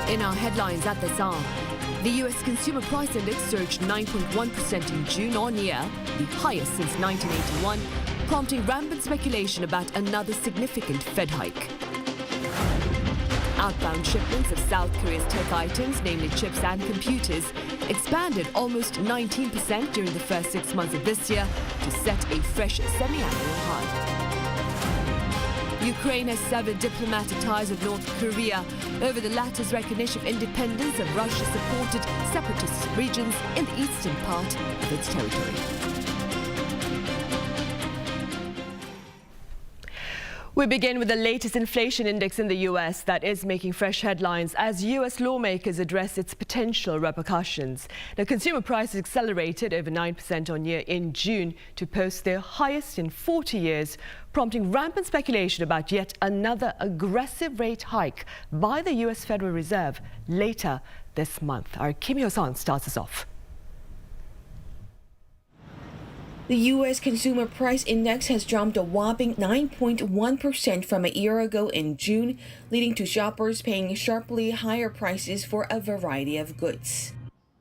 In our headlines at this hour, the U.S. Consumer Price Index surged 9.1% in June on year, the highest since 1981, prompting rampant speculation about another significant Fed hike. Outbound shipments of South Korea's tech items, namely chips and computers, expanded almost 19% during the first 6 months of this year to set a fresh semi-annual high. Ukraine has severed diplomatic ties with North Korea over the latter's recognition of independence of Russia-supported separatist regions in the eastern part of its territory. We begin with the latest inflation index in the U.S. that is making fresh headlines as U.S. lawmakers address its potential repercussions. Now, consumer prices accelerated over 9% on year in June to post their highest in 40 years, prompting rampant speculation about yet another aggressive rate hike by the U.S. Federal Reserve later this month. Our Kim Hyo-sun starts us off. The U.S. Consumer Price Index has jumped a whopping 9.1% from a year ago in June, leading to shoppers paying sharply higher prices for a variety of goods.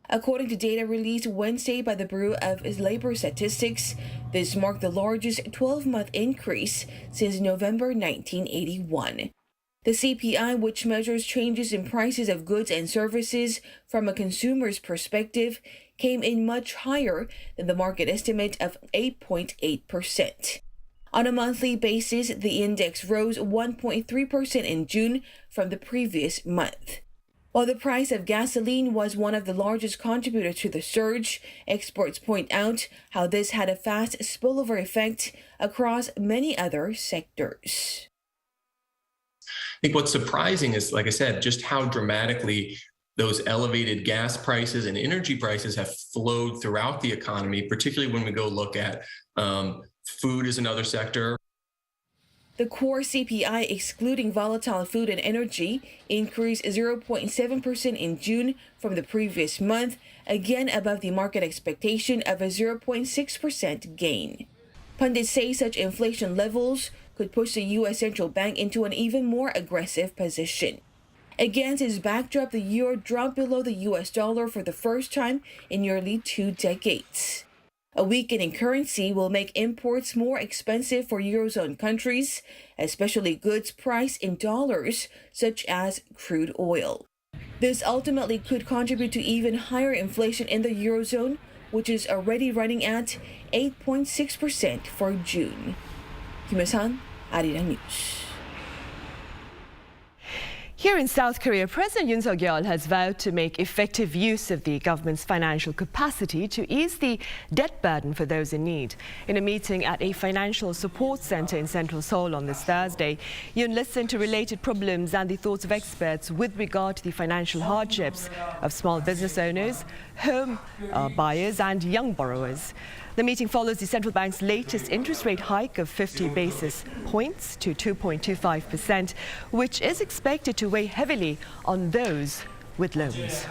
According to data released Wednesday by the Bureau of Labor Statistics, this marked the largest 12-month increase since November 1981. The CPI, which measures changes in prices of goods and services from a consumer's perspective, came in much higher than the market estimate of 8.8%. On a monthly basis, the index rose 1.3% in June from the previous month. While the price of gasoline was one of the largest contributors to the surge, experts point out how this had a fast spillover effect across many other sectors. I think what's surprising is, like I said, just how dramatically those elevated gas prices and energy prices have flowed throughout the economy, particularly when we go look at food is another sector. The core CPI, excluding volatile food and energy, increased 0.7% in June from the previous month, again above the market expectation of a 0.6% gain. Pundits say such inflation levels could push the U.S. Central Bank into an even more aggressive position. Against this backdrop, the euro dropped below the U.S. dollar for the first time in nearly 2 decades. A weakening currency will make imports more expensive for Eurozone countries, especially goods priced in dollars, such as crude oil. This ultimately could contribute to even higher inflation in the Eurozone, which is already running at 8.6% for June. Kim Hyo-sun, Arirang News. Here in South Korea, President Yoon Suk-yeol has vowed to make effective use of the government's financial capacity to ease the debt burden for those in need. In a meeting at a financial support center in central Seoul on this Thursday, Yoon listened to related problems and the thoughts of experts with regard to the financial hardships of small business owners, home buyers and young borrowers. The meeting follows the central bank's latest interest rate hike of 50 basis points to 2.25%, which is expected to weigh heavily on those with loans.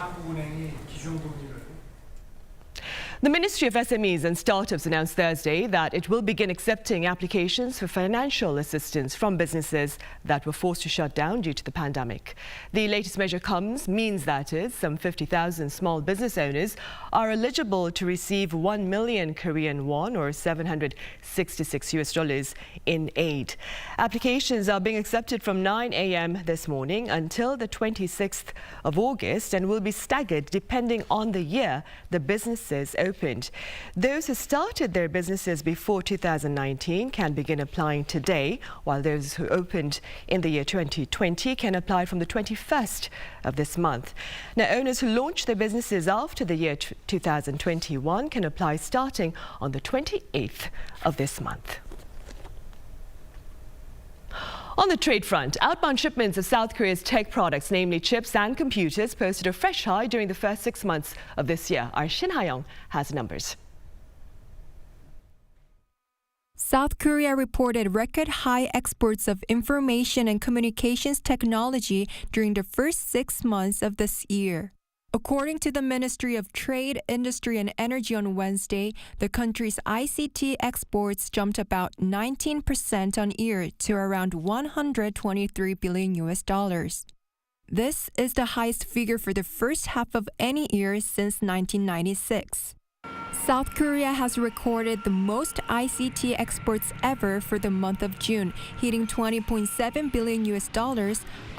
The Ministry of SMEs and Startups announced Thursday that it will begin accepting applications for financial assistance from businesses that were forced to shut down due to the pandemic. The latest measure means that some 50,000 small business owners are eligible to receive 1 million Korean won or $766 in aid. Applications are being accepted from 9 a.m. this morning until the 26th of August and will be staggered depending on the year the businesses opened. Those who started their businesses before 2019 can begin applying today, while those who opened in the year 2020 can apply from the 21st of this month. Now, owners who launched their businesses after the year 2021 can apply starting on the 28th of this month. On the trade front, outbound shipments of South Korea's tech products, namely chips and computers, posted a fresh high during the first 6 months of this year. Our Shin Ha-young has numbers. South Korea reported record high exports of information and communications technology during the first 6 months of this year. According to the Ministry of Trade, Industry and Energy on Wednesday, the country's ICT exports jumped about 19% on year to around $123 billion. This is the highest figure for the first half of any year since 1996. South Korea has recorded the most ICT exports ever for the month of June, hitting $20.7 billion,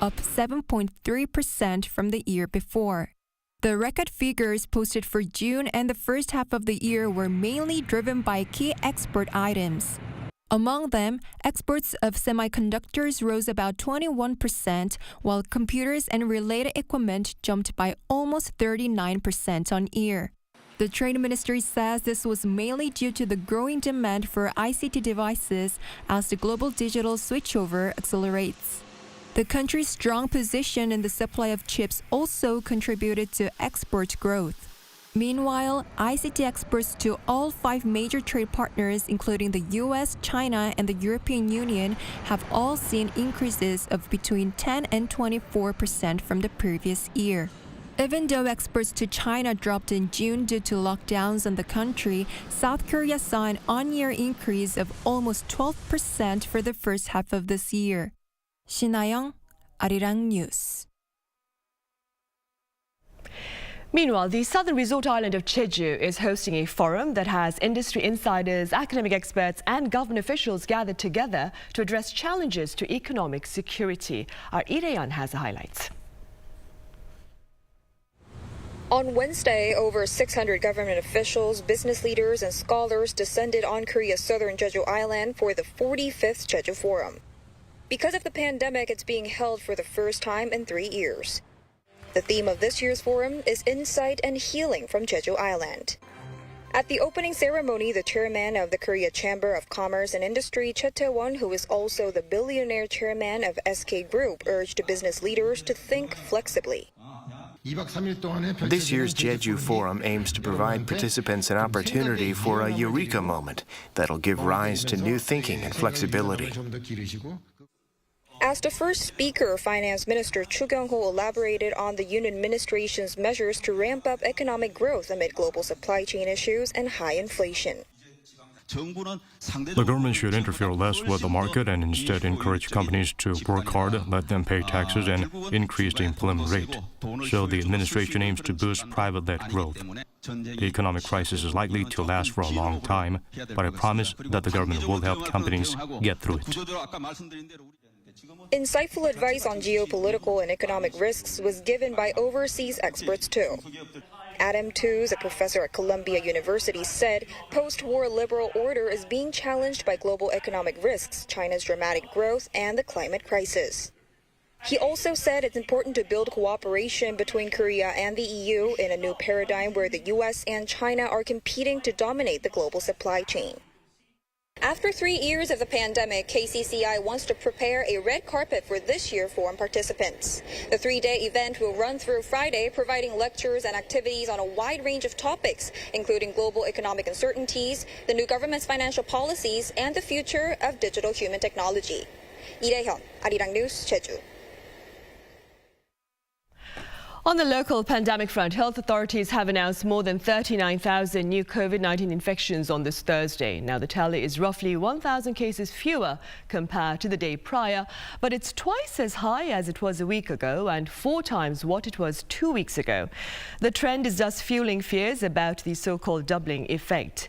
up 7.3% from the year before. The record figures posted for June and the first half of the year were mainly driven by key export items. Among them, exports of semiconductors rose about 21%, while computers and related equipment jumped by almost 39% on year. The Trade Ministry says this was mainly due to the growing demand for ICT devices as the global digital switchover accelerates. The country's strong position in the supply of chips also contributed to export growth. Meanwhile, ICT exports to all 5 major trade partners, including the US, China, and the European Union, have all seen increases of between 10 and 24% from the previous year. Even though exports to China dropped in June due to lockdowns in the country, South Korea saw an on-year increase of almost 12% for the first half of this year. 신하영, Arirang News. Meanwhile, the southern resort island of Jeju is hosting a forum that has industry insiders, academic experts and government officials gathered together to address challenges to economic security. Our Arirang has the highlights. On Wednesday, over 600 government officials, business leaders and scholars descended on Korea's southern Jeju Island for the 45th Jeju Forum. Because of the pandemic, it's being held for the first time in 3 years. The theme of this year's forum is Insight and Healing from Jeju Island. At the opening ceremony, the chairman of the Korea Chamber of Commerce and Industry, Choi Tae-won, who is also the billionaire chairman of SK Group, urged business leaders to think flexibly. This year's Jeju Forum aims to provide participants an opportunity for a eureka moment that'll give rise to new thinking and flexibility. As the first speaker, Finance Minister Chu Kyung-ho elaborated on the Yoon administration's measures to ramp up economic growth amid global supply chain issues and high inflation. The government should interfere less with the market and instead encourage companies to work hard, let them pay taxes, and increase the employment rate. So the administration aims to boost private-led growth. The economic crisis is likely to last for a long time, but I promise that the government will help companies get through it. Insightful advice on geopolitical and economic risks was given by overseas experts too. Adam Tooze, a professor at Columbia University, said post-war liberal order is being challenged by global economic risks, China's dramatic growth, and the climate crisis. He also said it's important to build cooperation between Korea and the EU in a new paradigm where the US and China are competing to dominate the global supply chain. After 3 years of the pandemic, KCCI wants to prepare a red carpet for this year's forum participants. The 3-day event will run through Friday, providing lectures and activities on a wide range of topics, including global economic uncertainties, the new government's financial policies, and the future of digital human technology. 이래현, Arirang News, Jeju. On the local pandemic front, health authorities have announced more than 39,000 new COVID-19 infections on this Thursday. Now, the tally is roughly 1,000 cases fewer compared to the day prior, but it's twice as high as it was a week ago and 4 times what it was 2 weeks ago. The trend is thus fueling fears about the so-called doubling effect.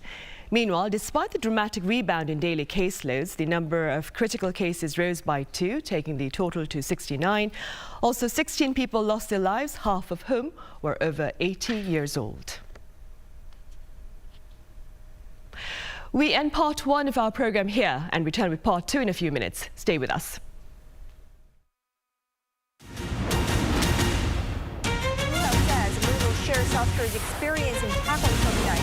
Meanwhile, despite the dramatic rebound in daily caseloads, the number of critical cases rose by 2, taking the total to 69. Also, 16 people lost their lives, half of whom were over 80 years old. We end part 1 of our program here and return with part 2 in a few minutes. Stay with us. Share South Korea's experience in tackling COVID-19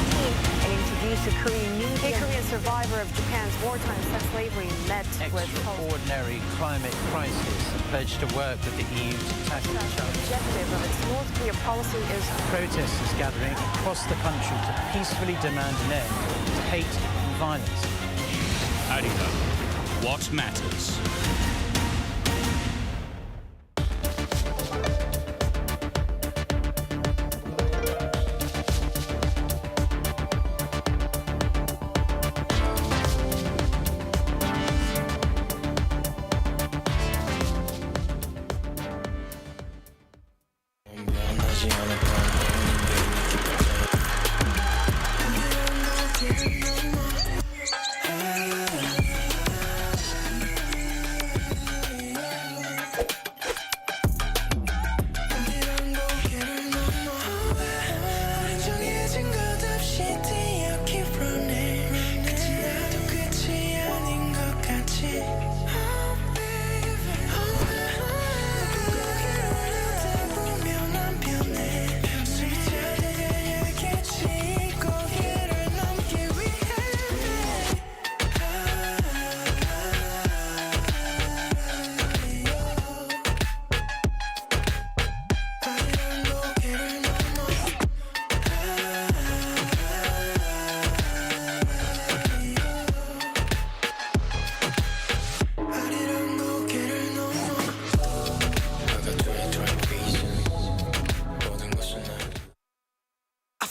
and introduce a Korean New Year. A Korean survivor of Japan's wartime sex slavery met with extraordinary climate crisis and pledged to work with the EU to tackle the challenge. The objective of its North Korea policy is protesters gathering across the country to peacefully demand an end to hate and violence. Arirang, what matters?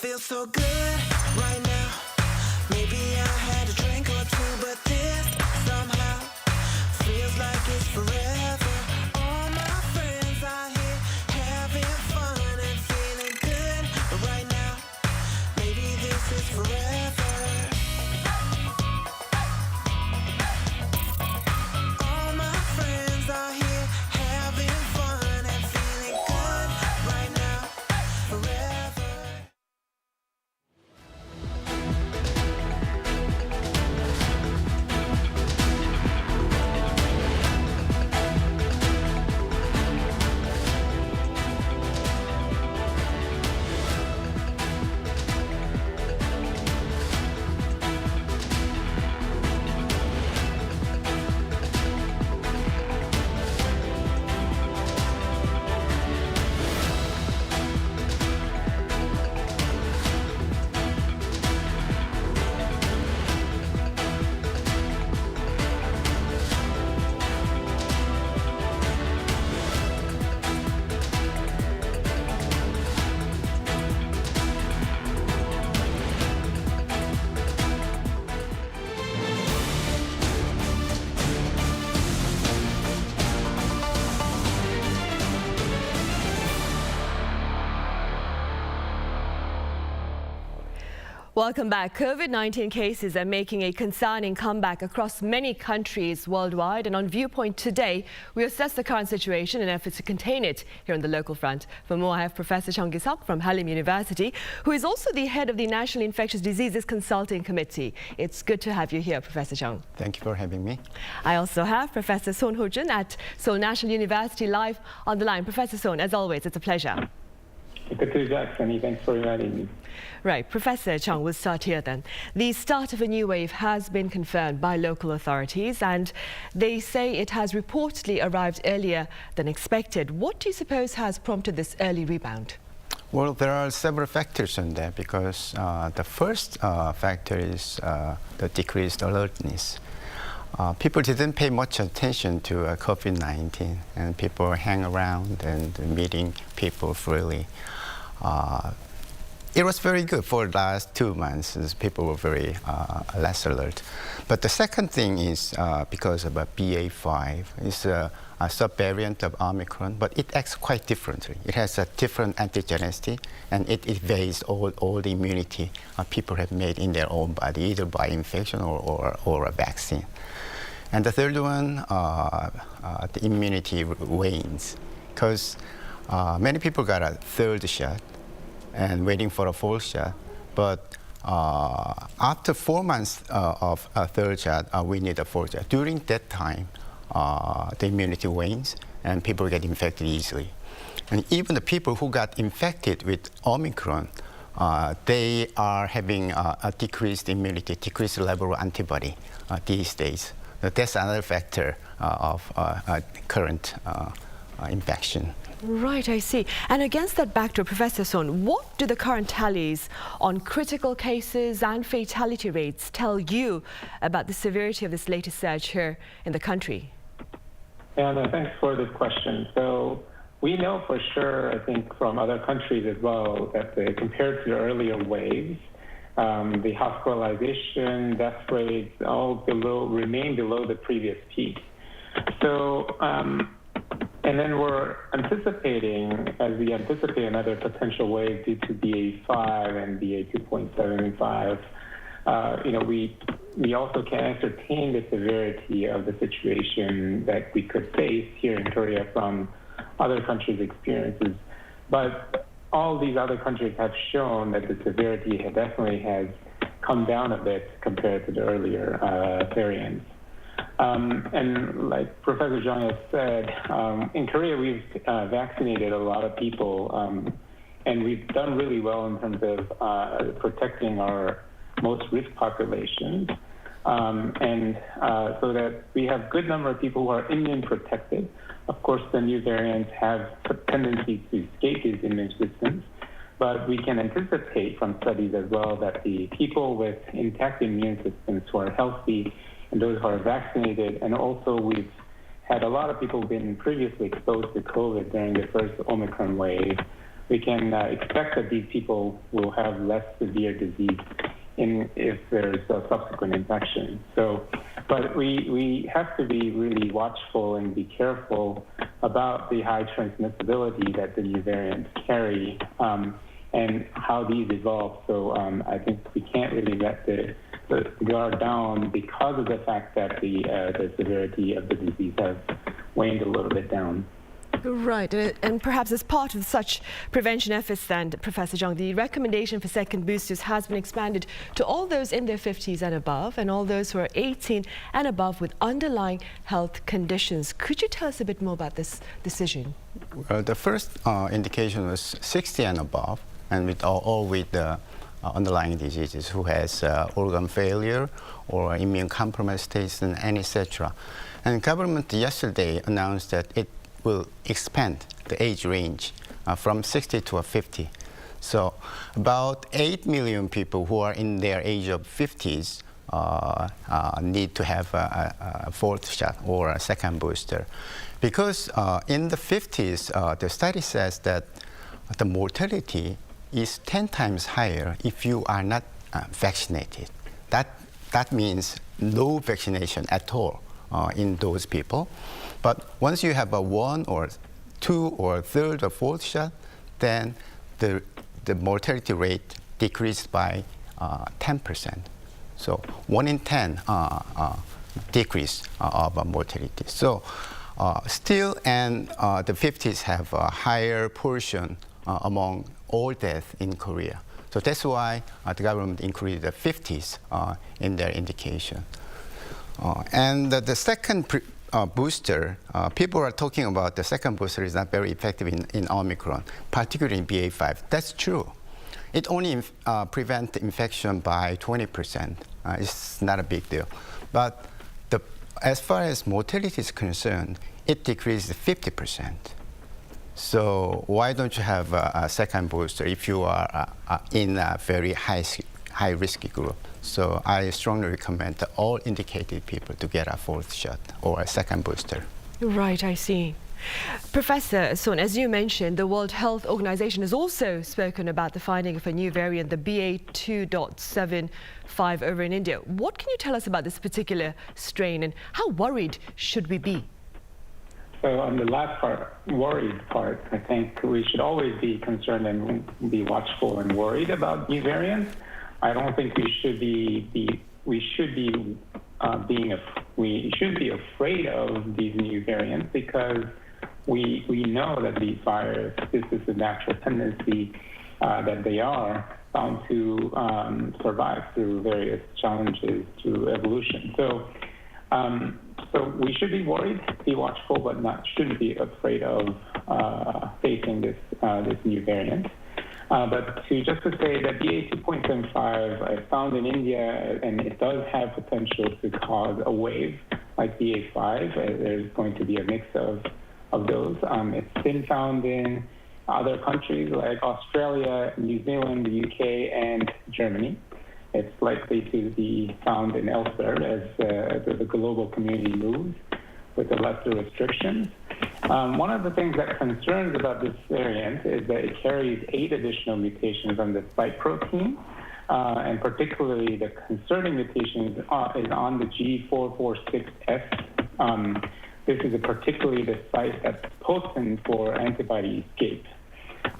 feel so good right now. Maybe I had a drink or two, but this somehow feels like it's forever. All my friends are here having fun and feeling good right now. Maybe this is forever. All my friends are here having fun and feeling good right now. Forever. Welcome back. COVID-19 cases are making a concerning comeback across many countries worldwide. And on Viewpoint today, we assess the current situation in efforts to contain it here on the local front. For more, I have Professor Hwamunseok from Hallym University, who is also the head of the National Infectious Diseases Consulting Committee. It's good to have you here, Professor Chung. Thank you for having me. I also have Professor Son Ho-jun at Seoul National University live on the line. Professor Son, as always, it's a pleasure. Good to be back, Sunny. Thanks for inviting me. Right, Professor Chung, we'll start here then. The start of a new wave has been confirmed by local authorities, and they say it has reportedly arrived earlier than expected. What do you suppose has prompted this early rebound? Well, there are several factors in there because the first factor is the decreased alertness. People didn't pay much attention to COVID-19, and people hang around and meeting people freely. It was very good for the last 2 months, as people were very less alert. But the second thing is because of BA.5. It's a subvariant of Omicron, but it acts quite differently. It has a different antigenicity, and it evades all the immunity people have made in their own body, either by infection or a vaccine. And the third one, the immunity wanes, because many people got a third shot and waiting for a fourth shot. But after 4 months of a third shot, we need a fourth shot. During that time, the immunity wanes and people get infected easily. And even the people who got infected with Omicron, they are having a decreased immunity, decreased level of antibody these days. That's another factor of current infection. Right, I see. And against that backdrop, Professor Son, what do the current tallies on critical cases and fatality rates tell you about the severity of this latest surge here in the country? Yeah, no, thanks for this question. So we know for sure, I think, from other countries as well, that compared to the earlier waves, the hospitalization, death rates, all remain below the previous peak. So And then we're anticipating, as we anticipate another potential wave due to BA5 and BA2.75, we also can ascertain the severity of the situation that we could face here in Korea from other countries' experiences. But all these other countries have shown that the severity definitely has come down a bit compared to the earlier variants. And like Professor Jung has said, in Korea we've vaccinated a lot of people, and we've done really well in terms of protecting our most risk populations, and so that we have a good number of people who are immune protected. Of course, the new variants have a tendency to escape these immune systems, but we can anticipate from studies as well that the people with intact immune systems who are healthy and those who are vaccinated, and also we've had a lot of people who've been previously exposed to COVID during the first Omicron wave, we can expect that these people will have less severe disease if there's a subsequent infection. So, but we have to be really watchful and be careful about the high transmissibility that the new variants carry and how these evolve. So I think we can't really let the guard down because of the fact that the severity of the disease has waned a little bit down. Right, and perhaps as part of such prevention efforts then, Professor Jung, the recommendation for second boosters has been expanded to all those in their 50s and above, and all those who are 18 and above with underlying health conditions. Could you tell us a bit more about this decision? Well, the first indication was 60 and above, and with all with the underlying diseases, who has organ failure or immune compromised states and etc. And government yesterday announced that it will expand the age range from 60 to 50. So about 8 million people who are in their age of 50s need to have a fourth shot or a second booster. Because in the 50s, the study says that the mortality is 10 times higher if you are not vaccinated. That means no vaccination at all in those people. But once you have a 1 or 2 or 3rd or 4th shot, then the mortality rate decreased by 10%. So 1 in 10 decrease of mortality. So still, and the 50s have a higher portion among all deaths in Korea. So that's why the government included the 50s in their indication. And the second booster, people are talking about the second booster is not very effective in Omicron, particularly in BA5. That's true. It only prevents infection by 20%. It's not a big deal. But as far as mortality is concerned, it decreased 50%. So why don't you have a second booster if you are in a very high risk group? So I strongly recommend that all indicated people to get a fourth shot or a second booster. Right, I see. Professor Soon, as you mentioned, the World Health Organization has also spoken about the finding of a new variant, the BA2.75 over in India. What can you tell us about this particular strain, and how worried should we be? So on the last part, worried part, I think we should always be concerned and be watchful and worried about new variants. I don't think we should be afraid of these new variants, because we know that these viruses, this is a natural tendency that they are bound to survive through various challenges through evolution. So we should be worried, be watchful, but shouldn't be afraid of facing this new variant. But just to say that BA2.75 I found in India, and it does have potential to cause a wave like BA5. There's going to be a mix of those. It's been found in other countries like Australia, New Zealand, the UK, and Germany. It's likely to be found in elsewhere as the global community moves with the lesser restrictions. One of the things that concerns about this variant is that it carries 8 additional mutations on the spike protein, and particularly the concerning mutation is on the G446S this is particularly the site that's potent for antibody escape.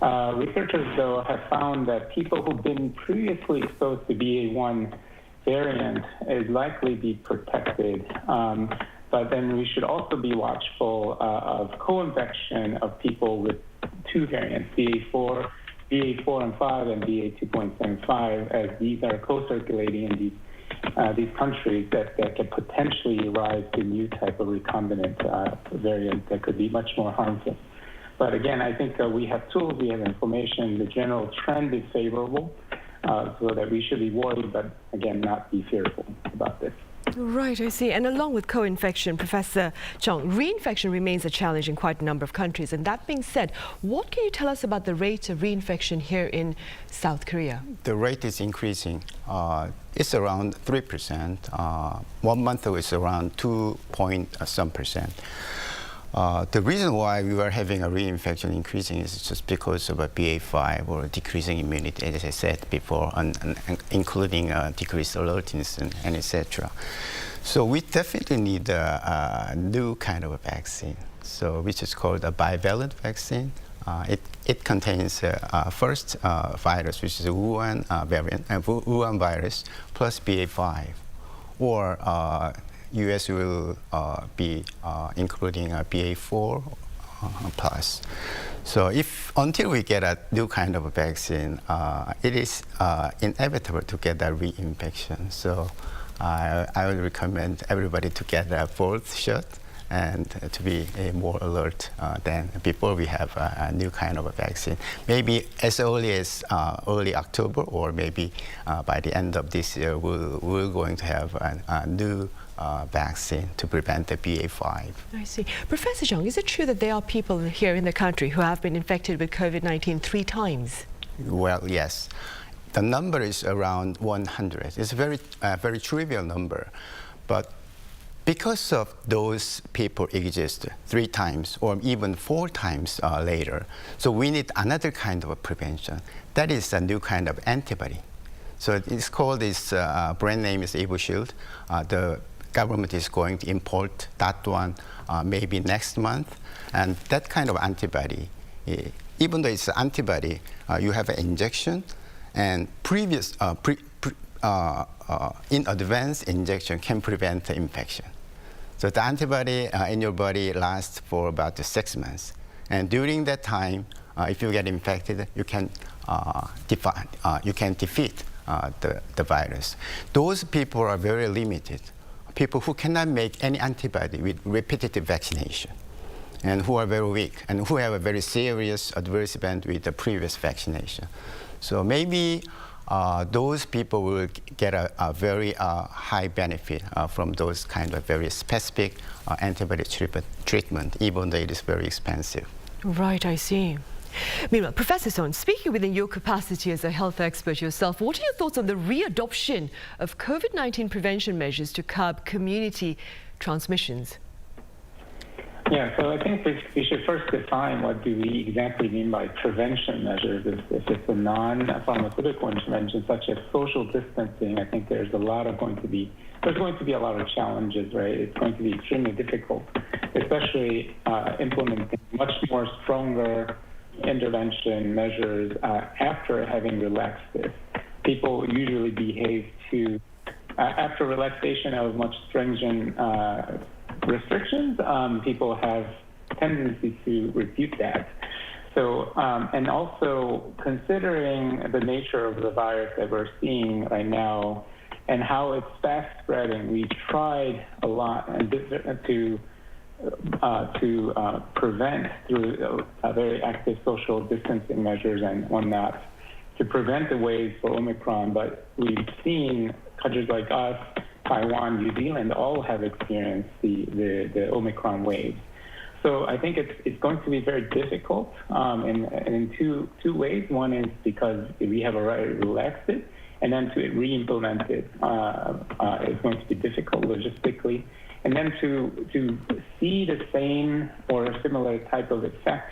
Researchers, though, have found that people who've been previously exposed to BA1 variant is likely to be protected. But then we should also be watchful of co-infection of people with two variants, BA4 and 5 and BA2.75, as these are co-circulating in these countries that can potentially rise to a new type of recombinant variant that could be much more harmful. But again, I think we have tools, we have information. The general trend is favorable, so that we should be worried, but again, not be fearful about this. Right, I see. And along with co-infection, Professor Chung, reinfection remains a challenge in quite a number of countries. And that being said, what can you tell us about the rate of reinfection here in South Korea? The rate is increasing. It's around 3%. 1 month ago, it's around 2.some%. The reason why we are having a reinfection increasing is just because of a BA5 or decreasing immunity, as I said before, including decreased alertness and etc. So we definitely need a new kind of a vaccine, which is called a bivalent vaccine. It contains first virus, which is a Wuhan variant, Wuhan virus plus BA5, or U.S. will be including a BA4 plus. So until we get a new kind of a vaccine, it is inevitable to get a reinfection. So I would recommend everybody to get a fourth shot and to be more alert than before we have a new kind of a vaccine. Maybe as early as early October, or maybe by the end of this year, we're going to have a new vaccine to prevent the BA5. I see. Professor Jung, is it true that there are people here in the country who have been infected with COVID-19 3 times? Well, yes. The number is around 100. It's a very trivial number, but because of those people exist 3 times or even 4 times later, so we need another kind of a prevention. That is a new kind of antibody. So it's called, its brand name is EvoShield. The government is going to import that one maybe next month. And that kind of antibody, even though it's an antibody, you have an injection, and in advance injection can prevent the infection. So the antibody in your body lasts for about 6 months. And during that time, if you get infected, you can defeat the virus. Those people are very limited. People who cannot make any antibody with repetitive vaccination, and who are very weak, and who have a very serious adverse event with the previous vaccination. So maybe those people will get a very high benefit from those kind of very specific antibody treatment, even though it is very expensive. Right, I see. Meanwhile, Professor Son, speaking within your capacity as a health expert yourself, what are your thoughts on the readoption of COVID-19 prevention measures to curb community transmissions? Yeah, so I think we should first define what do we exactly mean by prevention measures. If it's a non-pharmaceutical intervention such as social distancing, I think there's going to be a lot of challenges, right? It's going to be extremely difficult, especially implementing much more stronger intervention measures after having relaxed this. People usually behave after relaxation of much stringent restrictions, people have tendency to refute that. So, and also considering the nature of the virus that we're seeing right now and how it's fast spreading, we tried a lot to prevent through very active social distancing measures and whatnot to prevent the waves for Omicron. But we've seen countries like us, Taiwan, New Zealand, all have experienced the Omicron wave. So I think it's going to be very difficult in two ways. One is because we have already relaxed it, and then to re-implement it is going to be difficult logistically. And then to see the same or a similar type of effect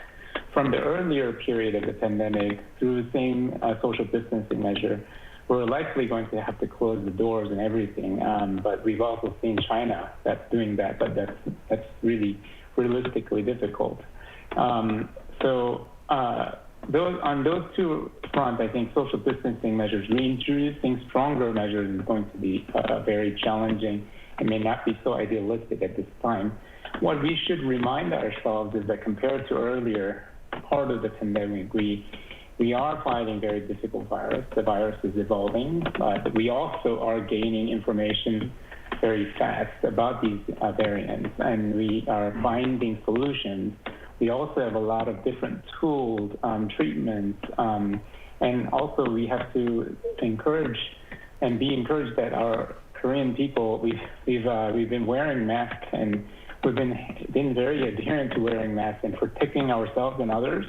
from the earlier period of the pandemic through the same social distancing measure we're likely going to have to close the doors and everything. But we've also seen China that's doing that, but that's really realistically difficult. On those two fronts, I think social distancing measures, reintroducing stronger measures is going to be very challenging and may not be so idealistic at this time. What we should remind ourselves is that compared to earlier part of the pandemic, we are fighting very difficult virus. The virus is evolving, but we also are gaining information very fast about these variants, and we are finding solutions. We also have a lot of different tools, treatments, and also we have to encourage and be encouraged that our Korean people, we've been wearing masks, and we've been very adherent to wearing masks and protecting ourselves and others,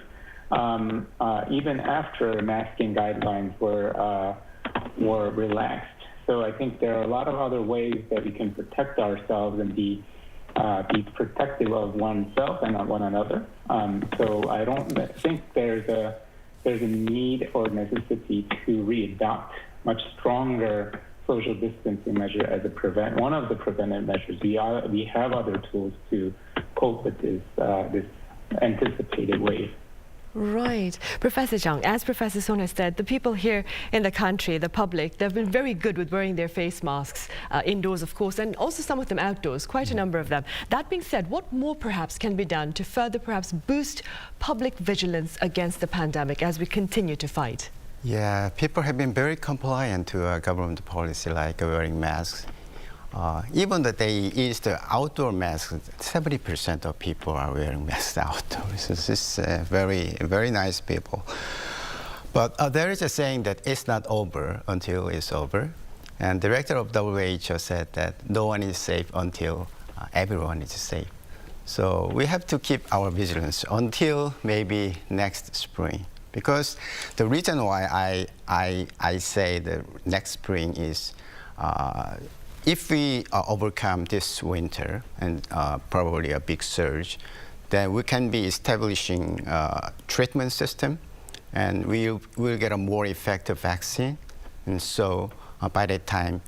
even after masking guidelines were relaxed. So I think there are a lot of other ways that we can protect ourselves and be protective of oneself and of one another. So I don't think there's a need or necessity to readopt much stronger social distancing measure as one of the preventive measures. We have other tools to cope with this anticipated wave. Right. Professor Jung, as Professor Son has said, the people here in the country, the public, they've been very good with wearing their face masks indoors, of course, and also some of them outdoors, quite a number of them. That being said, what more perhaps can be done to further perhaps boost public vigilance against the pandemic as we continue to fight? Yeah, people have been very compliant to government policy like wearing masks. Even that they eased the outdoor masks, 70% of people are wearing masks outdoors. This is very, very nice people. But there is a saying that it's not over until it's over. And the director of WHO said that no one is safe until everyone is safe. So we have to keep our vigilance until maybe next spring. Because the reason why I say the next spring is if we overcome this winter and probably a big surge, then we can be establishing a treatment system, and we'll get a more effective vaccine. And so by that time,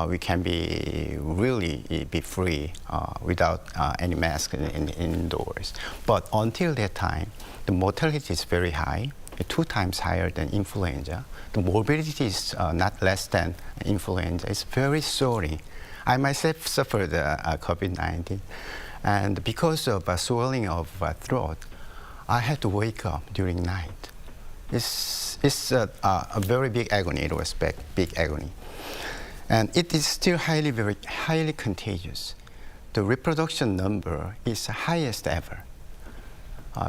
we can be really be free without any mask indoors. But until that time, the mortality is very high, 2 times higher than influenza. The morbidity is not less than influenza. It's very sorry. I myself suffered COVID-19, and because of swelling of throat, I had to wake up during night. It's a very big agony. It was big agony, and it is still very highly contagious. The reproduction number is the highest ever.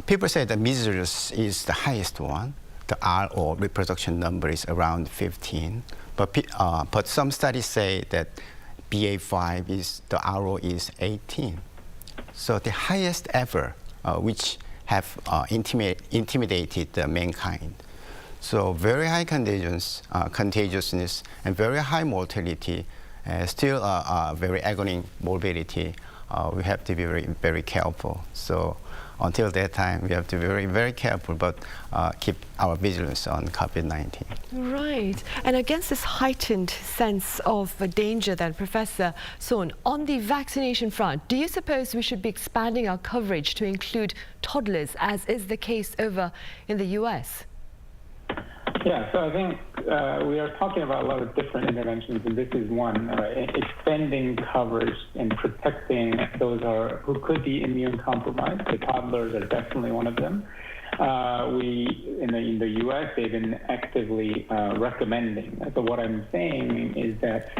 People say that measles is the highest one. The RO, reproduction number, is around 15. But some studies say that BA5 the RO is 18. So the highest ever, which have intimidated mankind. So very high contagiousness and very high mortality, still very agony morbidity. We have to be very, very careful. So until that time, we have to be very, very careful, but keep our vigilance on COVID-19. Right. And against this heightened sense of danger then, Professor Son, on the vaccination front, do you suppose we should be expanding our coverage to include toddlers, as is the case over in the US? Yeah, so I think we are talking about a lot of different interventions, and this is one. Expanding coverage and protecting those who could be immune compromised. The toddlers are definitely one of them. In the U.S., they've been actively recommending. So what I'm saying is that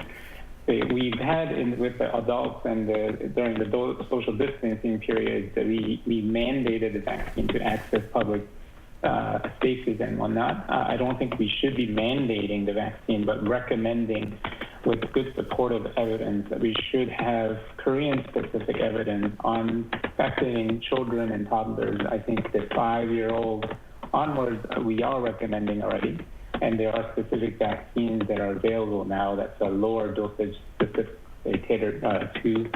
we've had with the adults and during the social distancing period, that we mandated the vaccine to access public spaces and whatnot. I don't think we should be mandating the vaccine, but recommending with good supportive evidence that we should have Korean-specific evidence on vaccinating children and toddlers. I think the 5-year-old onwards, we are recommending already. And there are specific vaccines that are available now that's a lower dosage specifically catered to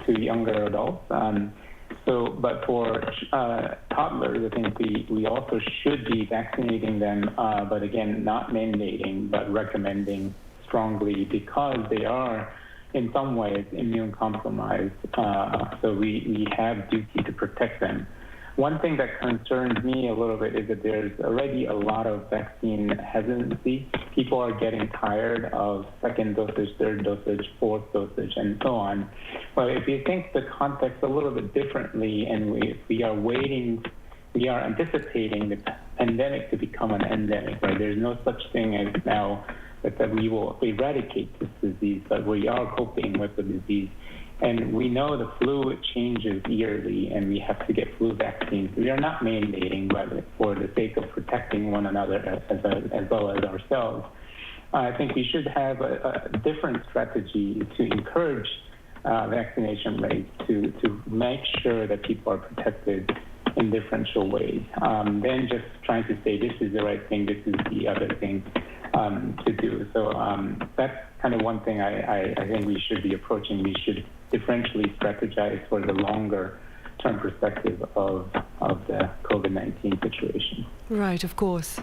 younger adults. But for toddlers, I think we also should be vaccinating them, but again, not mandating, but recommending strongly because they are, in some ways, immune compromised. So we have duty to protect them. One thing that concerns me a little bit is that there's already a lot of vaccine hesitancy. People are getting tired of second dosage, third dosage, fourth dosage, and so on. But if you think the context a little bit differently, and we are anticipating the pandemic to become an endemic, right? There's no such thing as now that we will eradicate this disease, but we are coping with the disease. And we know the flu changes yearly, and we have to get flu vaccines. We are not mandating, but for the sake of protecting one another as well as ourselves. I think we should have a different strategy to encourage vaccination rates to make sure that people are protected in differential ways than just trying to say this is the right thing, this is the other thing to do. So that's kind of one thing I think we should be approaching. We should differentially strategize for the longer term perspective of the COVID-19 situation. Right, of course.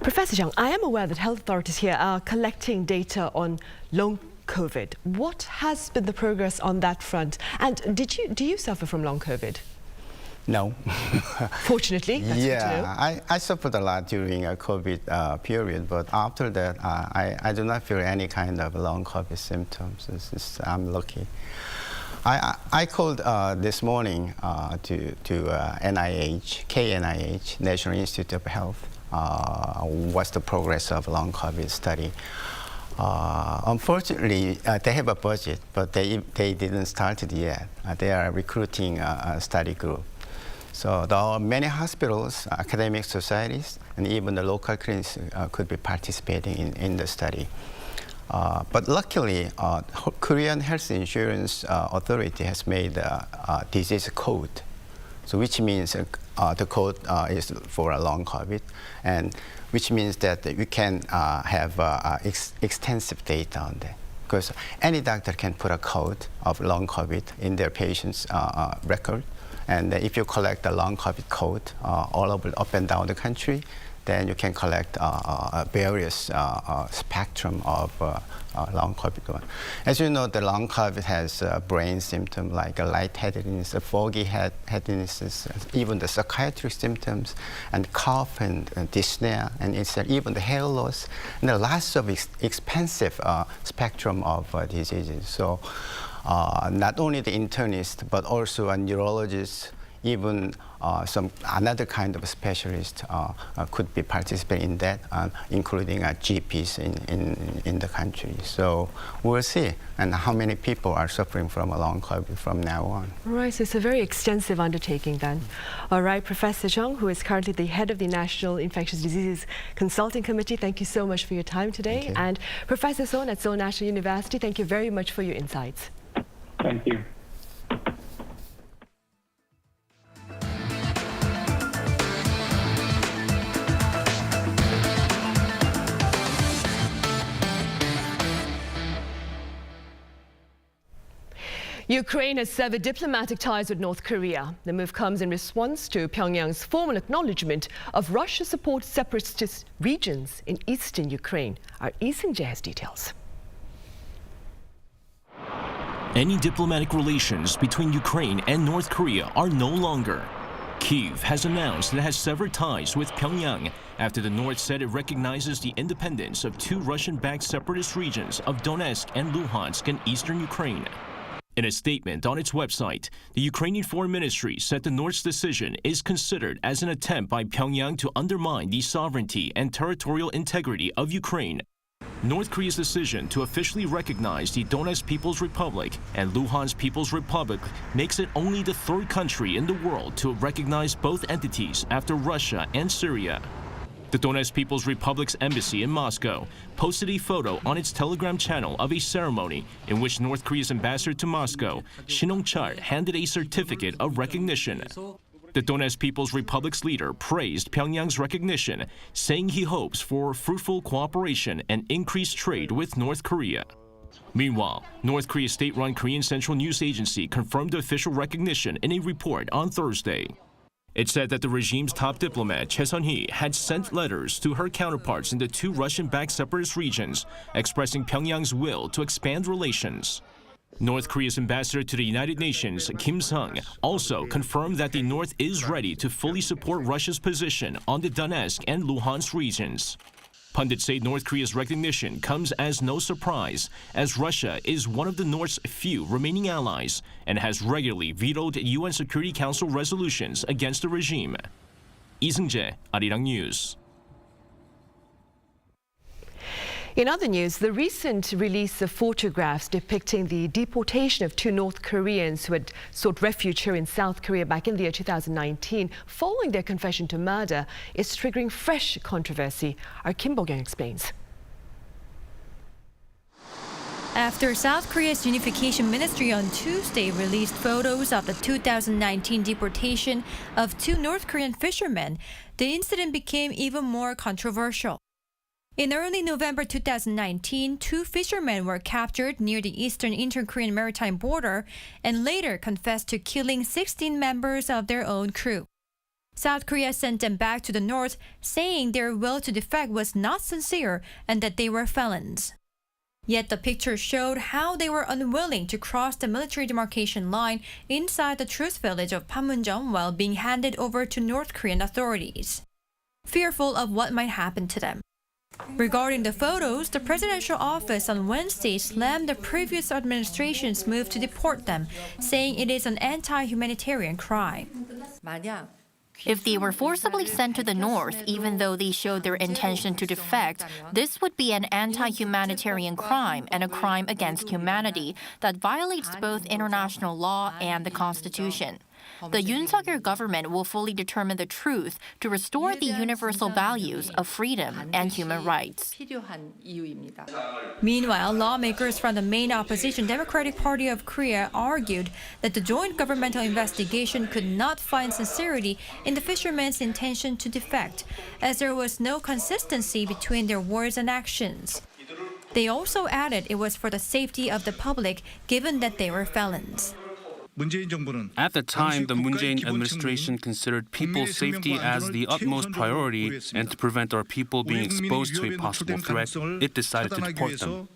Professor Jung, I am aware that health authorities here are collecting data on long COVID. What has been the progress on that front? And do you suffer from long COVID? No. Fortunately, that's good to know. I suffered a lot during a COVID period, but after that, I do not feel any kind of long COVID symptoms. I'm lucky. I called this morning to NIH, KNIH, National Institute of Health. What's the progress of long COVID study? Unfortunately, they have a budget, but they didn't start it yet. They are recruiting a study group. So there are many hospitals, academic societies, and even the local clinics could be participating in the study. But luckily, Korean Health Insurance Authority has made a disease code, so which means the code is for a long COVID, and which means that we can have extensive data on that. Because any doctor can put a code of long COVID in their patient's record. And if you collect the long COVID code all over, up and down the country, then you can collect various spectrum of long COVID. As you know, the long COVID has brain symptoms like lightheadedness, foggy headedness, even the psychiatric symptoms, and cough and dyspnea, and it's even the hair loss, and the lots of expensive spectrum of diseases. So not only the internist, but also a neurologist, even another kind of specialist could be participating in that, including GPs in the country. So we'll see, and how many people are suffering from a long COVID from now on. Right, so it's a very extensive undertaking then. All right, Professor Jung, who is currently the head of the National Infectious Diseases Consulting Committee, thank you so much for your time today. And Professor Sohn at Seoul National University, thank you very much for your insights. Thank you. Ukraine has severed diplomatic ties with North Korea. The move comes in response to Pyongyang's formal acknowledgement of Russia's support separatist regions in eastern Ukraine. Our Ising-jae has details. Any diplomatic relations between Ukraine and North Korea are no longer. Kyiv has announced it has severed ties with Pyongyang after the North said it recognizes the independence of two Russian-backed separatist regions of Donetsk and Luhansk in eastern Ukraine. In a statement on its website, the Ukrainian Foreign Ministry said the North's decision is considered as an attempt by Pyongyang to undermine the sovereignty and territorial integrity of Ukraine. North Korea's decision to officially recognize the Donetsk People's Republic and Luhansk People's Republic makes it only the third country in the world to recognize both entities after Russia and Syria. The Donetsk People's Republic's embassy in Moscow posted a photo on its Telegram channel of a ceremony in which North Korea's ambassador to Moscow, Shin Hong-chul, handed a certificate of recognition. The Donetsk People's Republic's leader praised Pyongyang's recognition, saying he hopes for fruitful cooperation and increased trade with North Korea. Meanwhile, North Korea's state-run Korean Central News Agency confirmed the official recognition in a report on Thursday. It said that the regime's top diplomat, Choi Sun-hee, had sent letters to her counterparts in the two Russian-backed separatist regions, expressing Pyongyang's will to expand relations. North Korea's ambassador to the United Nations, Kim Sung, also confirmed that the North is ready to fully support Russia's position on the Donetsk and Luhansk regions. Pundits say North Korea's recognition comes as no surprise, as Russia is one of the North's few remaining allies and has regularly vetoed UN Security Council resolutions against the regime. Lee Seung-jae, Arirang News. In other news, the recent release of photographs depicting the deportation of two North Koreans who had sought refuge here in South Korea back in the year 2019 following their confession to murder is triggering fresh controversy. Our Kim Bo-kyung explains. After South Korea's Unification Ministry on Tuesday released photos of the 2019 deportation of two North Korean fishermen, the incident became even more controversial. In early November 2019, two fishermen were captured near the eastern inter-Korean maritime border and later confessed to killing 16 members of their own crew. South Korea sent them back to the north, saying their will to defect was not sincere and that they were felons. Yet the pictures showed how they were unwilling to cross the military demarcation line inside the truce village of Hwamunseok while being handed over to North Korean authorities, fearful of what might happen to them. Regarding the photos, the presidential office on Wednesday slammed the previous administration's move to deport them, saying it is an anti-humanitarian crime. If they were forcibly sent to the north, even though they showed their intention to defect, this would be an anti-humanitarian crime and a crime against humanity that violates both international law and the Constitution. The Yoon government will fully determine the truth to restore the universal values of freedom and human rights. Meanwhile, lawmakers from the main opposition Democratic Party of Korea argued that the joint governmental investigation could not find sincerity in the fishermen's intention to defect, as there was no consistency between their words and actions. They also added it was for the safety of the public, given that they were felons. At the time, the Moon-jae administration considered people's safety as the utmost priority, and to prevent our people being exposed to a possible threat, it decided to deport them.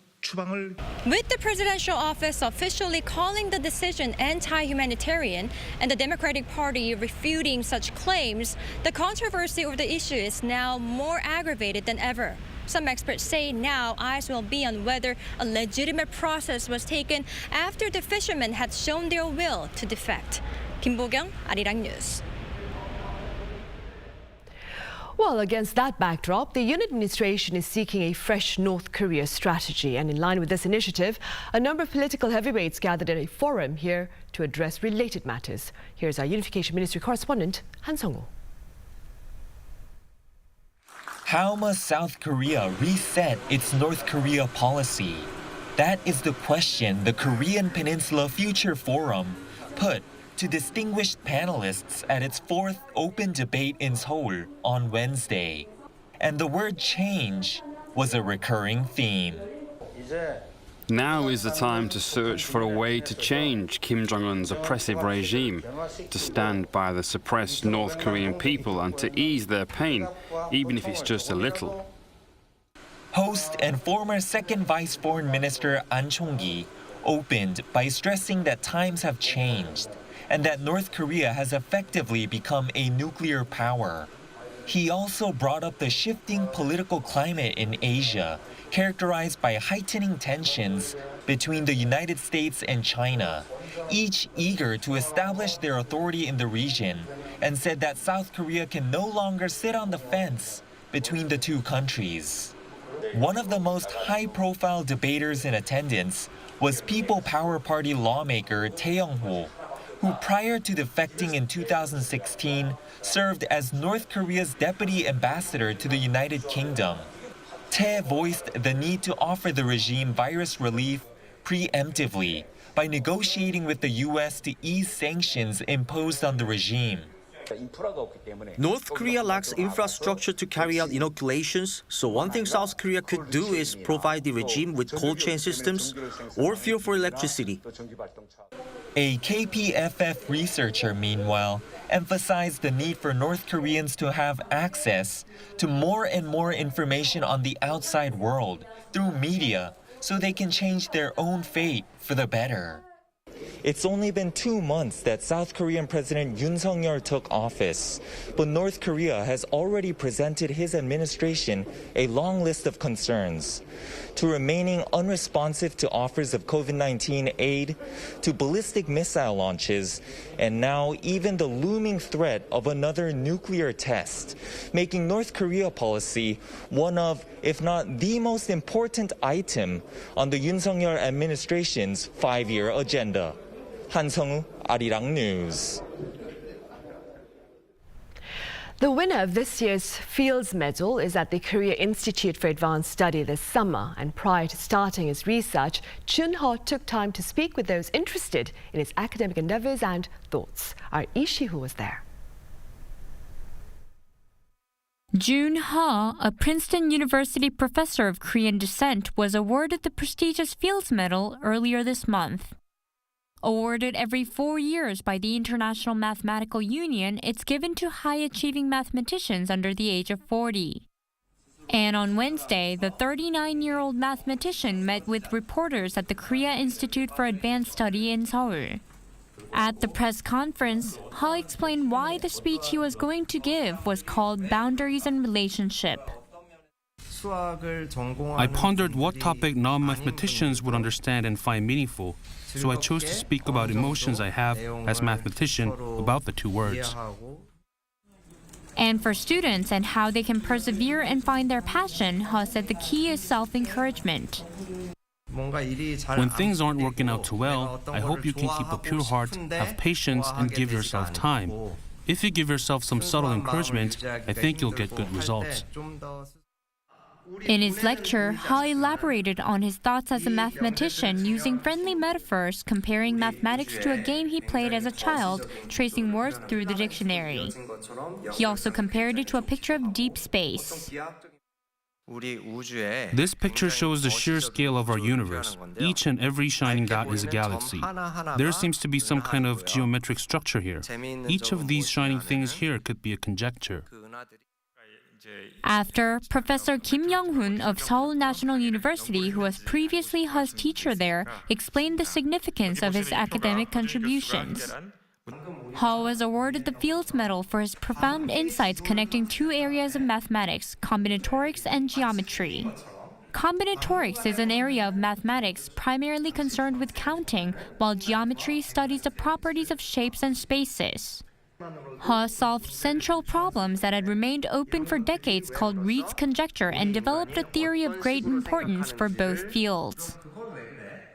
With the presidential office officially calling the decision anti-humanitarian and the Democratic Party refuting such claims, the controversy over the issue is now more aggravated than ever. Some experts say now eyes will be on whether a legitimate process was taken after the fishermen had shown their will to defect. Kim Bo-kyung, Arirang News. Well, against that backdrop, the Yoon administration is seeking a fresh North Korea strategy. And in line with this initiative, a number of political heavyweights gathered at a forum here to address related matters. Here's our Unification Ministry correspondent, Han Sung-woo. How must South Korea reset its North Korea policy? That is the question the Korean Peninsula Future Forum put to distinguished panelists at its fourth open debate in Seoul on Wednesday. And the word change was a recurring theme. Now is the time to search for a way to change Kim Jong-un's oppressive regime, to stand by the suppressed North Korean people and to ease their pain, even if it's just a little. Host and former second Vice Foreign Minister An Chong-gi opened by stressing that times have changed and that North Korea has effectively become a nuclear power. He also brought up the shifting political climate in Asia, characterized by heightening tensions between the United States and China, each eager to establish their authority in the region, and said that South Korea can no longer sit on the fence between the two countries. One of the most high-profile debaters in attendance was People Power Party lawmaker Tae Young-ho, who prior to defecting in 2016 served as North Korea's deputy ambassador to the United Kingdom. Tae voiced the need to offer the regime virus relief preemptively by negotiating with the U.S. to ease sanctions imposed on the regime. North Korea lacks infrastructure to carry out inoculations, so one thing South Korea could do is provide the regime with cold chain systems or fuel for electricity. A KPFF researcher, meanwhile, emphasized the need for North Koreans to have access to more and more information on the outside world through media so they can change their own fate for the better. It's only been 2 months that South Korean President Yoon Suk-yeol took office, but North Korea has already presented his administration a long list of concerns, to remaining unresponsive to offers of COVID-19 aid, to ballistic missile launches, and now even the looming threat of another nuclear test, making North Korea policy one of, if not the most important item on the Yoon Suk-yeol administration's 5-year agenda. 한성우, Arirang News. The winner of this year's Fields Medal is at the Korea Institute for Advanced Study this summer. And prior to starting his research, Chun-ho took time to speak with those interested in his academic endeavors and thoughts. Our Ishihu was there. Jun-ho, a Princeton University professor of Korean descent, was awarded the prestigious Fields Medal earlier this month. Awarded every 4 years by the International Mathematical Union, it's given to high-achieving mathematicians under the age of 40. And on Wednesday, the 39-year-old mathematician met with reporters at the Korea Institute for Advanced Study in Seoul. At the press conference, Ho explained why the speech he was going to give was called Boundaries and Relationship. I pondered what topic non-mathematicians would understand and find meaningful, so I chose to speak about emotions I have as a mathematician about the two words. And for students and how they can persevere and find their passion, Ho said the key is self-encouragement. When things aren't working out too well, I hope you can keep a pure heart, have patience, and give yourself time. If you give yourself some subtle encouragement, I think you'll get good results. In his lecture, Ho elaborated on his thoughts as a mathematician using friendly metaphors, comparing mathematics to a game he played as a child, tracing words through the dictionary. He also compared it to a picture of deep space. This picture shows the sheer scale of our universe. Each and every shining dot is a galaxy. There seems to be some kind of geometric structure here. Each of these shining things here could be a conjecture. After, Professor Kim Young-hoon of Seoul National University, who was previously Ho's teacher there, explained the significance of his academic contributions. Ho was awarded the Fields Medal for his profound insights connecting two areas of mathematics, combinatorics and geometry. Combinatorics is an area of mathematics primarily concerned with counting, while geometry studies the properties of shapes and spaces. Ho solved central problems that had remained open for decades called Reed's conjecture and developed a theory of great importance for both fields.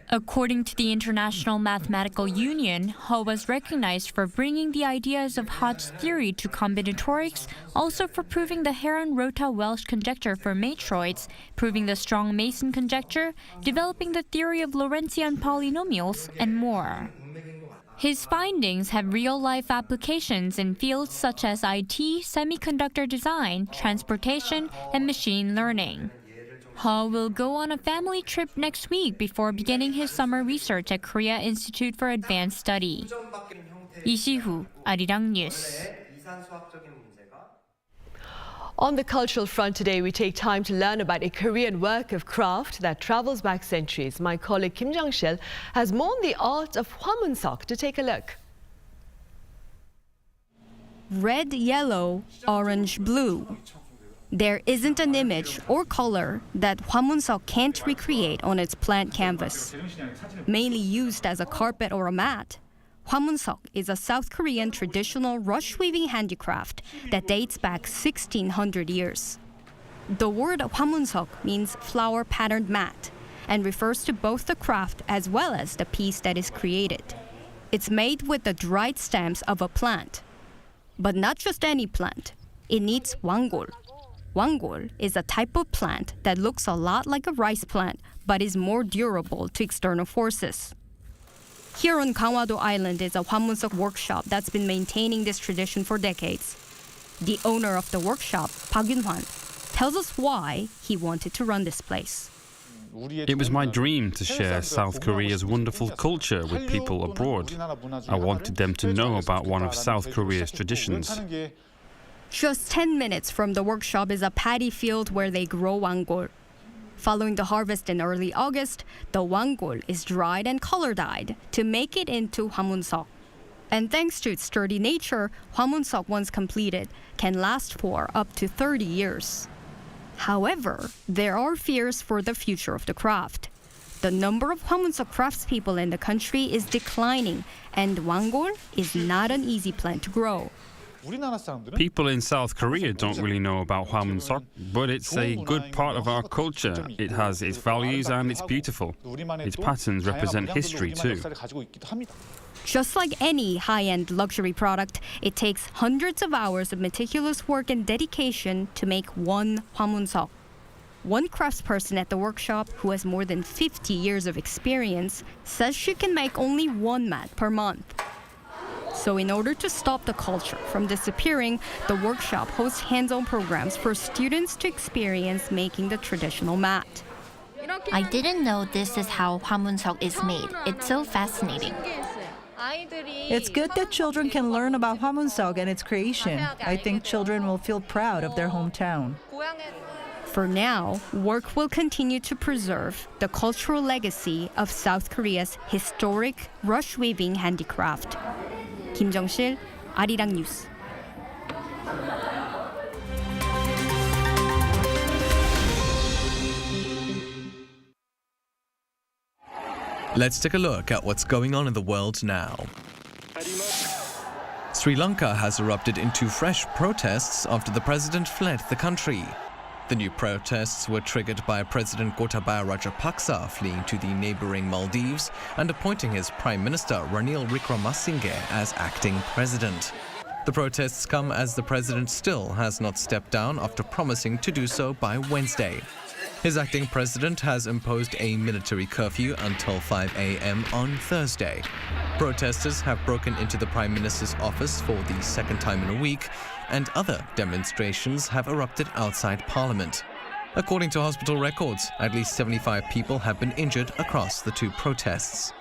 According to the International Mathematical Union, Ho was recognized for bringing the ideas of Hodge's theory to combinatorics, also for proving the Heron-Rota-Welsh conjecture for matroids, proving the Strong-Mason conjecture, developing the theory of Lorentzian polynomials, and more. His findings have real-life applications in fields such as IT, semiconductor design, transportation, and machine learning. Ho will go on a family trip next week before beginning his summer research at Korea Institute for Advanced Study. Lee Si-hoo, Arirang News. On the cultural front today, we take time to learn about a Korean work of craft that travels back centuries. My colleague Kim Jung-shil has more on the art of Hwamunseok to take a look. Red, yellow, orange, blue. There isn't an image or color that Hwamunseok can't recreate on its plant canvas. Mainly used as a carpet or a mat, Hwamunseok is a South Korean traditional rush-weaving handicraft that dates back 1600 years. The word Hwamunseok means flower-patterned mat and refers to both the craft as well as the piece that is created. It's made with the dried stems of a plant. But not just any plant. It needs hwangol. Hwangol is a type of plant that looks a lot like a rice plant but is more durable to external forces. Here on Gangwado Island is a Hwamunseok workshop that's been maintaining this tradition for decades. The owner of the workshop, Park Yun-hwan, tells us why he wanted to run this place. It was my dream to share South Korea's wonderful culture with people abroad. I wanted them to know about one of South Korea's traditions. Just 10 minutes from the workshop is a paddy field where they grow wangol. Following the harvest in early August, the wangol is dried and color-dyed to make it into Hwamunseok. And thanks to its sturdy nature, Hwamunseok, once completed, can last for up to 30 years. However, there are fears for the future of the craft. The number of Hwamunseok craftspeople in the country is declining, and wangol is not an easy plant to grow. People in South Korea don't really know about Hwamunseok, but it's a good part of our culture. It has its values and it's beautiful. Its patterns represent history too. Just like any high-end luxury product, it takes hundreds of hours of meticulous work and dedication to make one Hwamunseok. One craftsperson at the workshop, who has more than 50 years of experience, says she can make only one mat per month. So in order to stop the culture from disappearing, the workshop hosts hands-on programs for students to experience making the traditional mat. I didn't know this is how Hwamunseok is made. It's so fascinating. It's good that children can learn about Hwamunseok and its creation. I think children will feel proud of their hometown. For now, work will continue to preserve the cultural legacy of South Korea's historic rush weaving handicraft. Kim Jung-sil, Arirang News. Let's take a look at what's going on in the world now. Sri Lanka has erupted into fresh protests after the president fled the country. The new protests were triggered by President Gotabaya Rajapaksa fleeing to the neighboring Maldives and appointing his Prime Minister Ranil Wickremesinghe as acting president. The protests come as the president still has not stepped down after promising to do so by Wednesday. His acting president has imposed a military curfew until 5 a.m. on Thursday. Protesters have broken into the Prime Minister's office for the second time in a week, and other demonstrations have erupted outside Parliament. According to hospital records, at least 75 people have been injured across the two protests.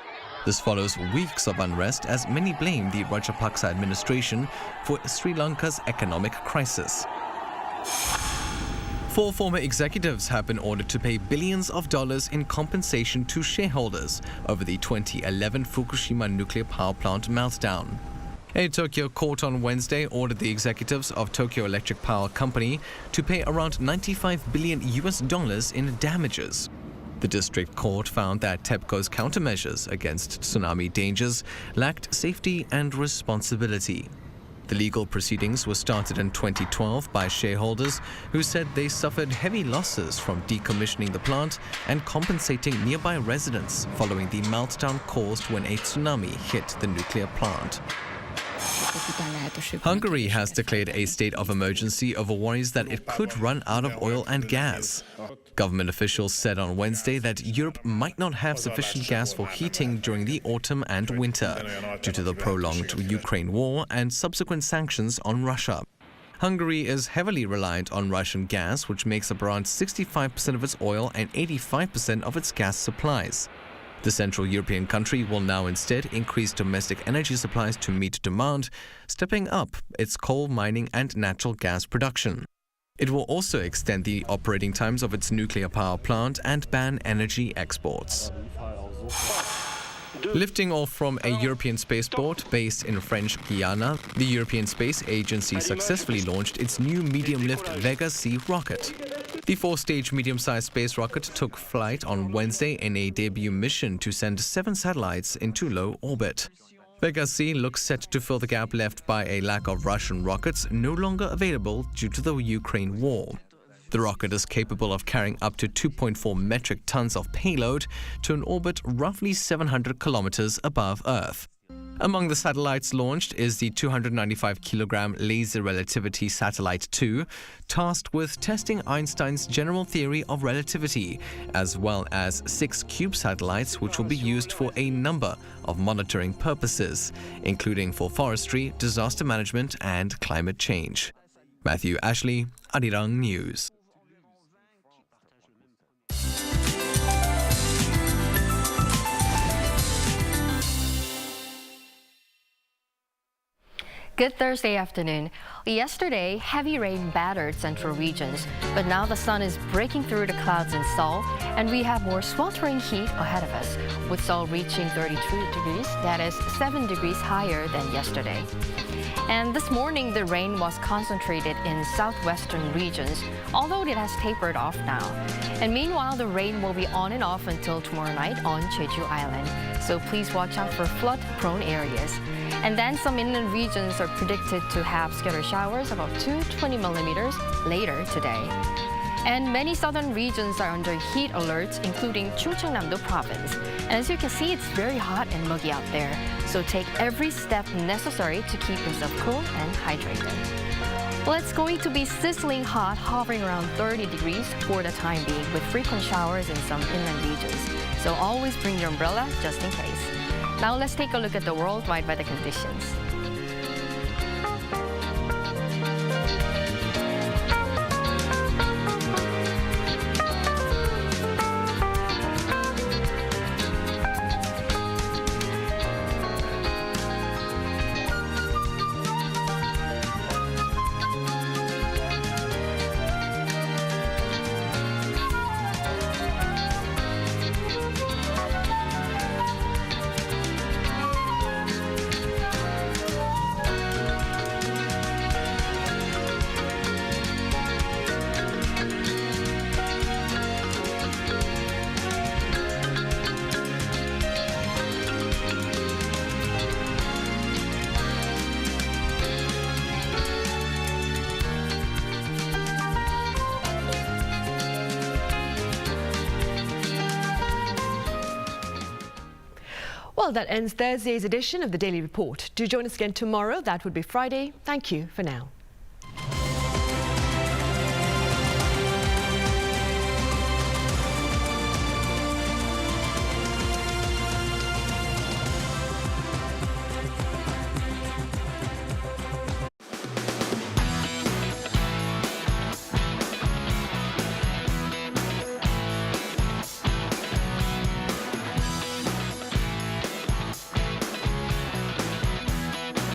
This follows weeks of unrest as many blame the Rajapaksa administration for Sri Lanka's economic crisis. 4 former executives have been ordered to pay billions of dollars in compensation to shareholders over the 2011 Fukushima nuclear power plant meltdown. A Tokyo court on Wednesday ordered the executives of Tokyo Electric Power Company to pay around $95 billion in damages. The district court found that TEPCO's countermeasures against tsunami dangers lacked safety and responsibility. The legal proceedings were started in 2012 by shareholders who said they suffered heavy losses from decommissioning the plant and compensating nearby residents following the meltdown caused when a tsunami hit the nuclear plant. Hungary has declared a state of emergency over worries that it could run out of oil and gas. Government officials said on Wednesday that Europe might not have sufficient gas for heating during the autumn and winter due to the prolonged Ukraine war and subsequent sanctions on Russia. Hungary is heavily reliant on Russian gas, which makes up around 65% of its oil and 85% of its gas supplies. The Central European country will now instead increase domestic energy supplies to meet demand, stepping up its coal mining and natural gas production. It will also extend the operating times of its nuclear power plant and ban energy exports. Lifting off from a European spaceport based in French Guiana, the European Space Agency successfully launched its new medium-lift Vega C rocket. The 4-stage medium-sized space rocket took flight on Wednesday in a debut mission to send 7 satellites into low orbit. Vega C looks set to fill the gap left by a lack of Russian rockets no longer available due to the Ukraine war. The rocket is capable of carrying up to 2.4 metric tons of payload to an orbit roughly 700 kilometers above Earth. Among the satellites launched is the 295-kilogram Laser Relativity Satellite 2, tasked with testing Einstein's general theory of relativity, as well as 6 CUBE satellites which will be used for a number of monitoring purposes, including for forestry, disaster management and climate change. Matthew Ashley, Arirang News. Good Thursday afternoon. Yesterday, heavy rain battered central regions, but now the sun is breaking through the clouds in Seoul, and we have more sweltering heat ahead of us, with Seoul reaching 32 degrees, that is 7 degrees higher than yesterday. And this morning, the rain was concentrated in southwestern regions, although it has tapered off now. And meanwhile, the rain will be on and off until tomorrow night on Jeju Island, so please watch out for flood-prone areas. And then some inland regions are predicted to have scattered showers of up to 20 millimeters later today. And many southern regions are under heat alerts, including Chungcheongnam-do province. And as you can see, it's very hot and muggy out there. So take every step necessary to keep yourself cool and hydrated. Well, it's going to be sizzling hot, hovering around 30 degrees for the time being, with frequent showers in some inland regions. So always bring your umbrella just in case. Now let's take a look at the worldwide weather conditions. Well, that ends Thursday's edition of the Daily Report. Do join us again tomorrow. That would be Friday. Thank you for now.